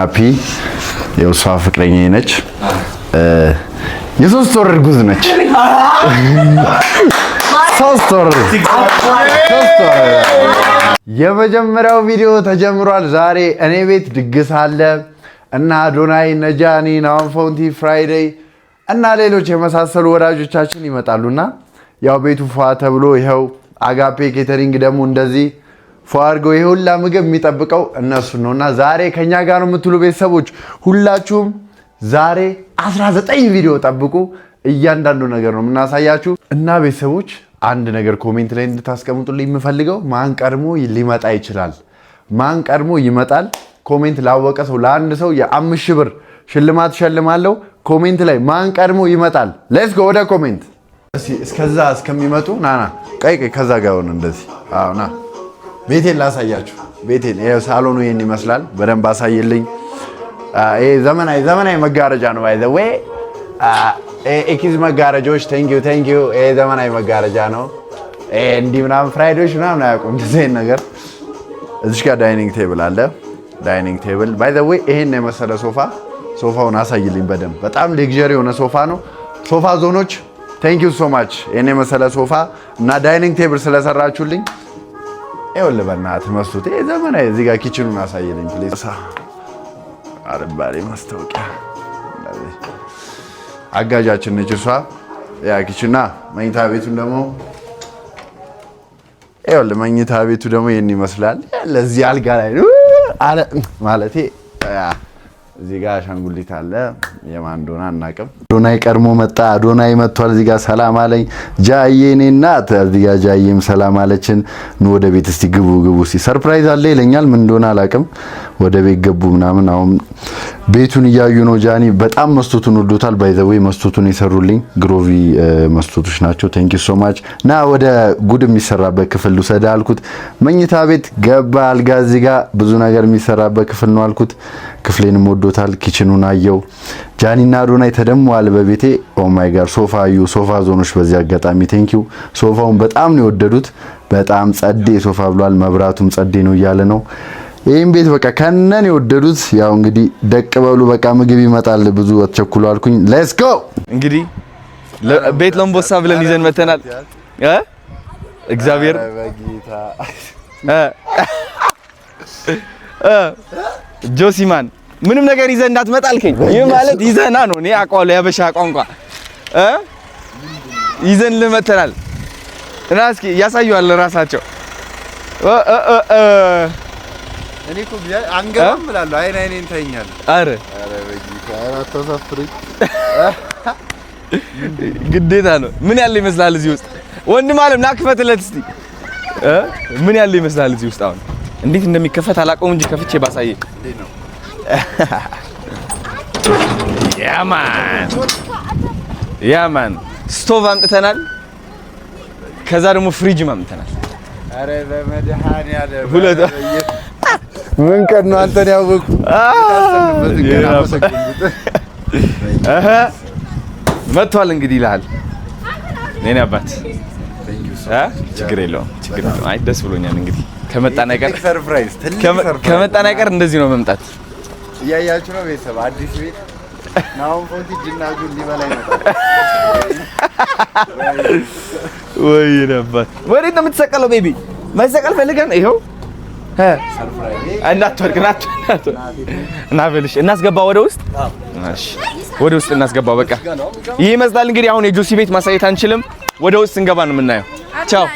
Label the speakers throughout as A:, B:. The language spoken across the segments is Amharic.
A: ናፒ የውሷ ፍቅረኛ ነች። የሶስት ወር እርጉዝ ነች። ሶስት ወር የመጀመሪያው ቪዲዮ ተጀምሯል። ዛሬ እኔ ቤት ድግስ አለ እና አዶናይ ነጃኒ ናውን ፎንቲ ፍራይዴይ እና ሌሎች የመሳሰሉ ወዳጆቻችን ይመጣሉና ያው ቤቱ ፏ ተብሎ ይሄው አጋፔ ኬተሪንግ ደግሞ እንደዚህ ፏ አድርገው ይሄ ሁላ ምግብ የሚጠብቀው እነሱ ነውና ዛሬ ከኛ ጋር ነው የምትሉ ቤተሰቦች ሁላችሁም ዛሬ 19 ቪዲዮ ጠብቁ። እያንዳንዱ ነገር ነው የምናሳያችሁ እና ቤተሰቦች አንድ ነገር ኮሜንት ላይ እንድታስቀምጡልኝ የምፈልገው ማን ቀድሞ ሊመጣ ይችላል፣ ማን ቀድሞ ይመጣል። ኮሜንት ላወቀ ሰው ለአንድ ሰው የ5000 ብር ሽልማት ሸልማለሁ። ኮሜንት ላይ ማን ቀድሞ ይመጣል። ሌትስ ጎ ወደ ኮሜንት። እስከዛ እስከሚመጡ ናና ቀይ ከዛ ጋር ሆነ እንደዚህ። አዎ ና ቤቴን ላሳያችሁ። ቤቴን ሳሎኑ ይሄን ይመስላል። በደንብ አሳይልኝ። ይሄ ዘመናዊ መጋረጃ ነው። ባይ ዘ ዌይ ኤኪዝ መጋረጃዎች ቴንክ ዩ። ይሄ ዘመናዊ መጋረጃ ነው። እንዲህ ምናምን ፍራይዶች ምናምን አያውቁም እንደዚህ ነገር። እዚህ ጋር ዳይኒንግ ቴብል አለ። ዳይኒንግ ቴብል ባይ ዘ ዌይ ይሄን የመሰለ ሶፋውን አሳይልኝ በደንብ። በጣም ሌክዠሪ የሆነ ሶፋ ነው። ሶፋ ዞኖች ቴንክ ዩ ሶ ማች። ይሄን የመሰለ ሶፋ እና ዳይኒንግ ቴብል ስለሰራችሁልኝ ይኸውልህ በእናትህ መስሎት። ይሄ ዘመናዊ እዚህ ጋር ኪችኑን አሳይልኝ ፕሊዝ። አረባሪ ማስታወቂያ አጋጃችን ነች እሷ። ያ ኪችና መኝታ ቤቱን ደግሞ ይኸውልህ መኝታ ቤቱ ደግሞ ይሄን ይመስላል። ለዚህ አልጋ ላይ ነው አለ ማለቴ እዚህ ጋር አሻንጉሊት አለ። የማን እንደሆነ አናውቅም። አዶናይ ቀድሞ መጣ። አዶናይ መጥቷል። እዚህ ጋር ሰላም አለኝ ጃዬ እኔ እናት። እዚህ ጋር ጃዬም ሰላም አለችን። ኑ ወደ ቤት እስቲ ግቡ እስቲ ሰርፕራይዝ አለ ይለኛል። ምን እንደሆነ አላውቅም። ወደ ቤት ገቡ ምናምን። አሁን ቤቱን እያዩ ነው። ጃኒ በጣም መስቶቱን ወዶታል። ባይ ዘ ዌይ መስቶቱን የሰሩልኝ ግሮቪ መስቶቶች ናቸው። ቴንክ ዩ ሶ ማች። ና ወደ ጉድ የሚሰራበት ክፍል ልውሰድ አልኩት። መኝታ ቤት ገባ። አልጋ እዚህ ጋር ብዙ ነገር የሚሰራበት ክፍል ነው አልኩት። ክፍሌንም ወዶታል። ኪችኑን አየው። ጃኒና አዶናይ ተደምሟል በቤቴ። ኦ ማይ ጋድ ሶፋ ዞኖች በዚህ አጋጣሚ ቴንክ ዩ። ሶፋውን በጣም ነው የወደዱት። በጣም ጸዴ ሶፋ ብሏል። መብራቱም ጸዴ ነው እያለ ነው። ይሄን ቤት በቃ ከነን የወደዱት። ያው እንግዲህ ደቅ በሉ በቃ ምግብ ይመጣል። ብዙ አትቸኩሉ አልኩኝ። ሌትስ ጎ። እንግዲህ ቤት ለምቦሳ ብለን ይዘን መተናል። እግዚአብሔር ጆሲማን ምንም ነገር ይዘህ እንዳትመጣ አልከኝ። ይሄ ማለት ይዘህና ነው። እኔ አውቀዋለሁ ያበሻ ቋንቋ ይዘን ልመተናል እና እስኪ ያሳዩዋል ራሳቸው።
B: እኔ እኮ አንገባም እላለሁ። አይኔን ታይኛል።
A: አረ
B: በጌታ አታሳፍረኝ።
A: ግዴታ ነው። ምን ያለ ይመስላል እዚህ ውስጥ? ወንድም አለም ናክፈትለት እስቲ። ምን ያለ ይመስላል እዚህ ውስጥ? አሁን እንዴት እንደሚከፈት አላውቀውም እንጂ ከፍቼ ባሳየ እንዴት ነው? ያማን ስቶቭ አምጥተናል። ከዛ ደግሞ ፍሪጅ አምጥተናል።
B: አረ በመድኃኒዓለም
A: ሁለት
B: ምን ቀን ነው አንተን ያወቁ?
A: መጥቷል እንግዲህ ይላል። እኔ አባት ችግር የለውም። አይ ደስ ብሎኛል። እንግዲህ ከመጣን አይቀር
B: ሰርፕራይዝ
A: ከመጣን አይቀር እንደዚህ ነው መምጣት።
B: እያያችሁ ነው ቤተሰብ። አዲስ ቤት ናውን ፎንቲ ጅናጁን ሊበላ ይመጣል።
A: ወይ ነበር ወዴት ነው የምትሰቀለው? ቤቢ መሰቀል ፈልገህ ነው? ይኸው እናትወርቅ እና በልሽ እናስገባ ወደ ውስጥ። እሺ ወደ ውስጥ እናስገባ። በቃ ይሄ ይመስላል እንግዲህ። አሁን የጆሲ ቤት ማሳየት አንችልም። ወደ ውስጥ እንገባ ነው የምናየው። ቻው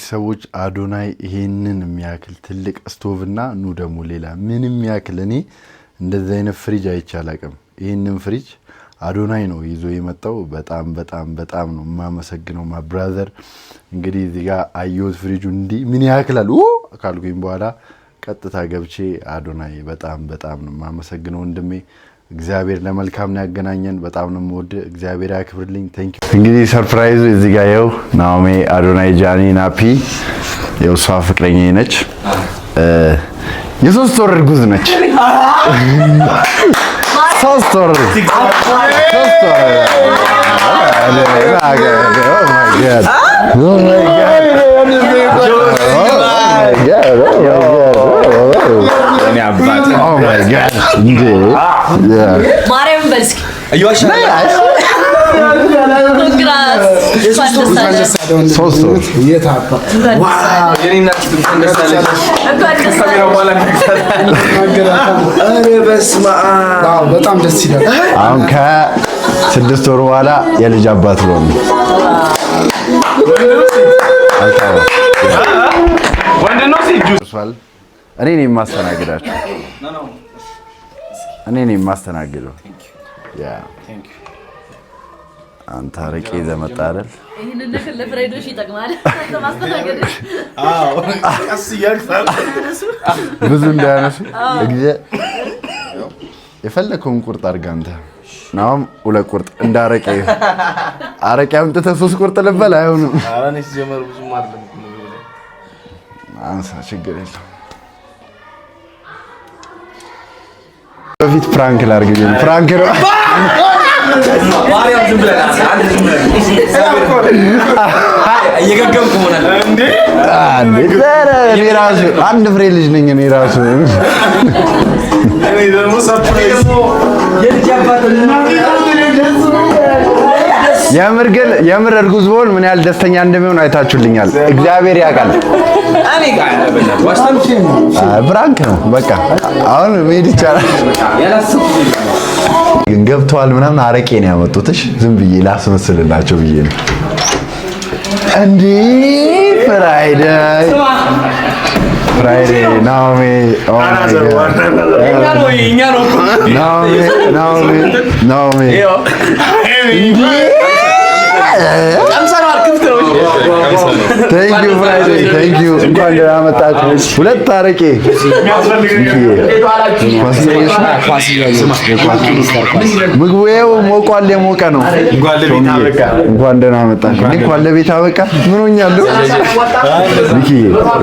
A: ሰዎች። አዶናይ ይሄንን የሚያክል ትልቅ ስቶቭ እና ኑ ደግሞ ሌላ ምንም ያክል እኔ እንደዚህ አይነት ፍሪጅ አይቼ አላውቅም። ይሄንን ፍሪጅ አዶናይ ነው ይዞ የመጣው። በጣም ነው የማመሰግነው ማ ብራዘር። እንግዲህ እዚህ ጋር አየሁት ፍሪጁ እንዲህ ምን ያክላል ካልኩኝ በኋላ ቀጥታ ገብቼ አዶናይ በጣም ነው የማመሰግነው ወንድሜ። እግዚአብሔር ለመልካም ነው ያገናኘን። በጣም ነው የምወድ። እግዚአብሔር ያክብርልኝ። ቴንክ ዩ። እንግዲህ ሰርፕራይዙ እዚህ ጋር ይኸው ናኦሚ፣ አዶናይ፣ ጃኒ፣ ናፒ ይኸው እሷ ፍቅረኛ ነች። የሶስት ወር እርጉዝ ነች። ሶስት ወር Oh my God.
C: እኔ አባት
A: ኦ ማይ ጋድ እንዴ
D: ማርያም በልስኪ
C: እዩዋሽ
A: ሶስት
E: በጣም ደስ ይላል።
A: አሁን ከ6 ወር በኋላ የልጅ አባት ልሆን ነው። እኔ ነኝ የማስተናግዳችሁ። እኔ ነኝ የማስተናግደው። አንተ አረቄ ይዘህ መጣ አይደል?
D: ይሄንን ነገር ለፍራይዶሽ ይጠቅማል። አንተ ማስተናገድ
A: ብዙ እንዳያነሱ የፈለከውን ቁርጥ አድርግ አንተ። ናም 2 ቁርጥ እንዳረቄ አረቄ አምጥተህ 3 ቁርጥ ልበል አይሆንም። አንሳ ችግር የለም። በፊት ፍራንክ ላድርግ ግን ፍራንክ ነው።
C: ማርያም ዝም ብለህ እየገገምኩ ሆነ እንዴ
A: እኔ ራሱ አንድ ፍሬ ልጅ ነኝ። እኔ ራሱ የምር እርጉዝ ብሆን ምን ያህል ደስተኛ እንደሚሆን አይታችሁልኛል። እግዚአብሔር ያውቃል። ፍራንክ ነው በቃ። አሁን መሄድ ይቻላል። ግን ገብተዋል ምናምን አረቄ ነው ያመጡትሽ። ዝም ብዬ ላስመስልላቸው ብዬ ነው እንዴ። ፍራይዴ ናኦሚ Thank you Friday, thank you. እንኳን ደህና መጣችሁ። 2 አረቄ ምግቡ ሞቋል፣ የሞቀ ነው። እንኳን ደህና መጣችሁ። እንኳን ለቤት አበቃ። ምን ሆኛለሁ? ሚኪ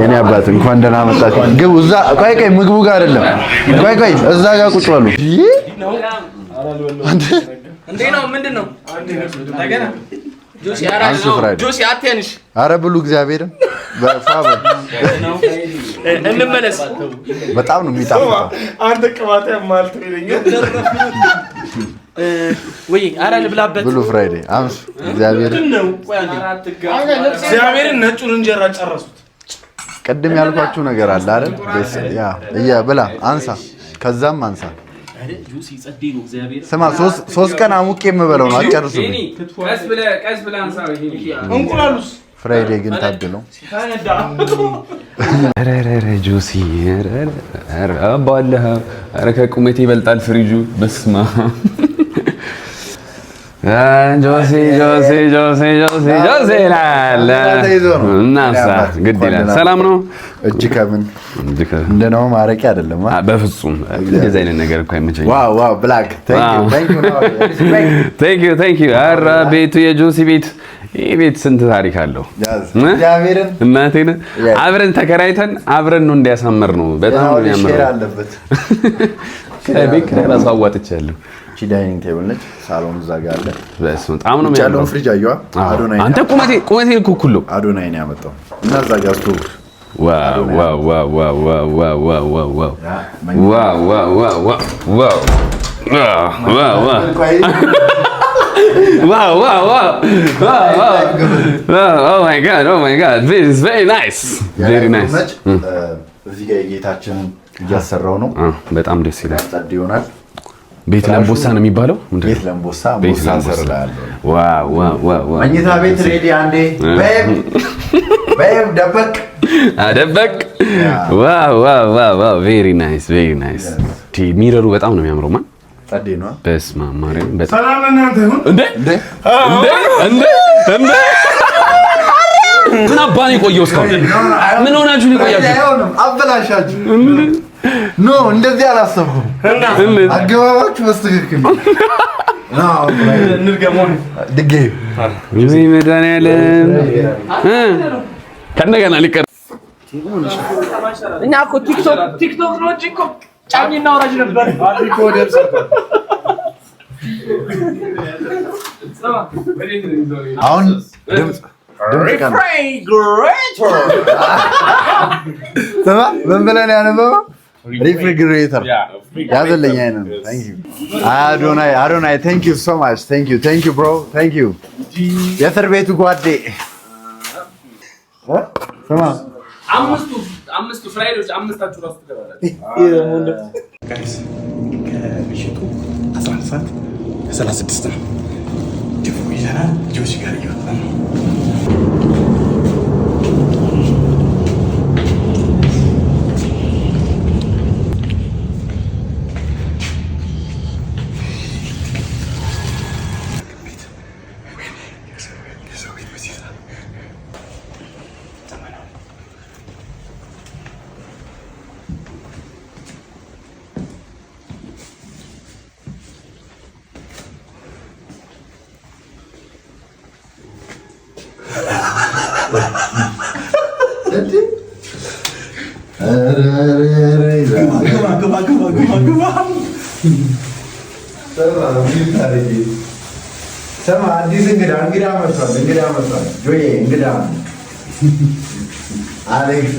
A: የኔ አባት እንኳን ደህና መጣችሁ። ግቡ። እዛ ቆይ ምግቡ ጋር አይደለም። ቆይ እዛ ጋር ቁጭ በሉ።
C: እንዴ ነው ምንድነው? ታገና
A: ጆሲ አትያንሽ። ኧረ ብሉ እግዚአብሔርን በፋበ
C: እንመለስ።
A: በጣም ነው የሚጣፍጠው።
C: አንተ ቅባታ ያማልት ይለኛል ወይ? ኧረ ልብላበት።
A: ብሉ ፍራይዴ አምስ እግዚአብሔርን
C: ነጩን እንጀራ ጨረሱት።
A: ቅድም ያልኳችሁ ነገር አለ አይደል? ያ ብላ አንሳ፣ ከዛም አንሳ። ስማ 3 ቀን አሙቄ የምበለው ነው። አጨርሱ።
C: ቀስ ብለህ አንሳ። እንቁላሉስ
A: ፍራይዴ ግን ታድለው።
F: ረረረ ጁሲ ረረ አባለህ። ኧረ ከቁመቴ ይበልጣል ፍሪጁ። በስማ ጆሲ ይላል እናሳ ግድ ይላል። ሰላም ነው?
A: እጅ ከምን እንደነው ማረቂ አይደለም።
F: በፍጹም እንደዚህ አይነት ነገር እኮ አይመቸኝም።
A: ዋው ብላክ
F: ቴንክ ዩ። ኧረ ቤቱ የጆሲ ቤት፣ ይህ ቤት ስንት ታሪክ አለው።
A: እግዚአብሔርን
F: እናቴን አብረን ተከራይተን አብረን ነው እንዲያሳመር ነው። በጣም ነው የሚያምረው። ከቤት ኪራይ ራሱ አዋጥቻለሁ።
A: እቺ ዳይኒንግ ቴብል ነች። ሳሎን እዛ ጋር አለ።
F: በስመ አብ ነው የሚያምረው።
A: ያለው ፍሪጅ አየዋ። አዶናይ
F: አንተ ቁመቴ እኮ እኩል ነው።
A: አዶናይ ነው ያመጣው እና እዛ ጋር ስቶቭ እዚህ ጋር የጌታችንን እያሰራው ነው።
F: በጣም ደስ ይላል።
A: ጸድ ይሆናል።
F: ቤት ለምቦሳ ነው የሚባለው።
A: ቤት ለምቦሳ ቦሳ ሰርላል።
F: ዋው
A: መኝታ ቤት ሬዲ። አንዴ በብ ደበቅ
F: ዋው ቬሪ ናይስ። ሚረሩ በጣም ነው የሚያምረው። ማን
A: ጸዴ ነው።
F: በስመ አብ ማርያም።
C: ሰላም እናንተ ይሁን።
F: እንዴ ምን አባን የቆየው እስካሁን? ምን ሆናችሁ ነው የቆያችሁ?
A: አበላሻችሁ። ኖ እንደዚህ አላሰብኩም። አገባባችሁ በስትክክል
C: እንድገመው
A: ድጌ
F: እዚህ መድኃኒዓለም ከእንደገና ሊቀር
C: እኛ እኮ ቲክቶክ ነው እንጂ እኮ ጫኝና ወራጅ ነበር።
A: አሁን ድምፅ ምን ብለን ያነበበው ሪፍሪጅሬተር ያዘልኝ አይነ ነው። ታንክ ዩ አዶናይ ታንክ ዩ ሶ ማች ታንክ ዩ ብሮ ታንክ ዩ የእስር ቤቱ ጓዴ ስማ
C: አምስቱ ፍራይዶች አምስታችሁ ራሱ ትገባላችሁ።
E: ጋይስ ከምሽቱ 11 ሰዓት ከ36 ነው። ድፉ ይዘናል። ልጆች ጋር እየወጣ ነው።
A: ስማ አዲስ እንግዳ መጥቷል። ጆዬ እንግዳ አሌክስ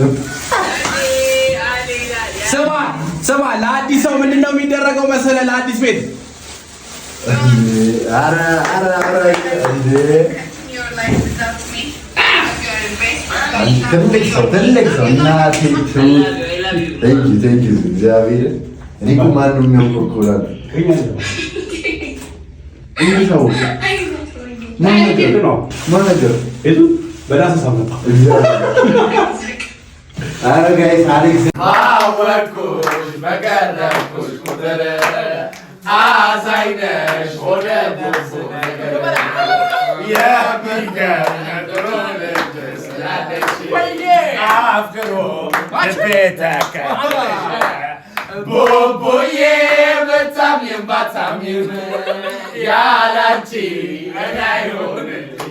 E: ስማ ለአዲስ ሰው ምንድን ነው የሚደረገው መሰለህ? ለአዲስ ቤት
A: ትልቅ ሰው እናቴ እግዚአብሔር እኔ እኮ ማነው የሚያውቀው እኮ እላለሁ። ሰው ማነገር ኧረ ጋይስ አሌክስ
C: አወኩሽ በቀረብኩሽ ቁጥር አሳይነሽ ሆነ ብዙ ነገር የምንገር ልጅ ስላለሽ አፍቅሮ ልቤ ተከተለሽ ቡቡዬ ብታምኚም ባታምኚም ያላንቺ ገና አይሆንልኝም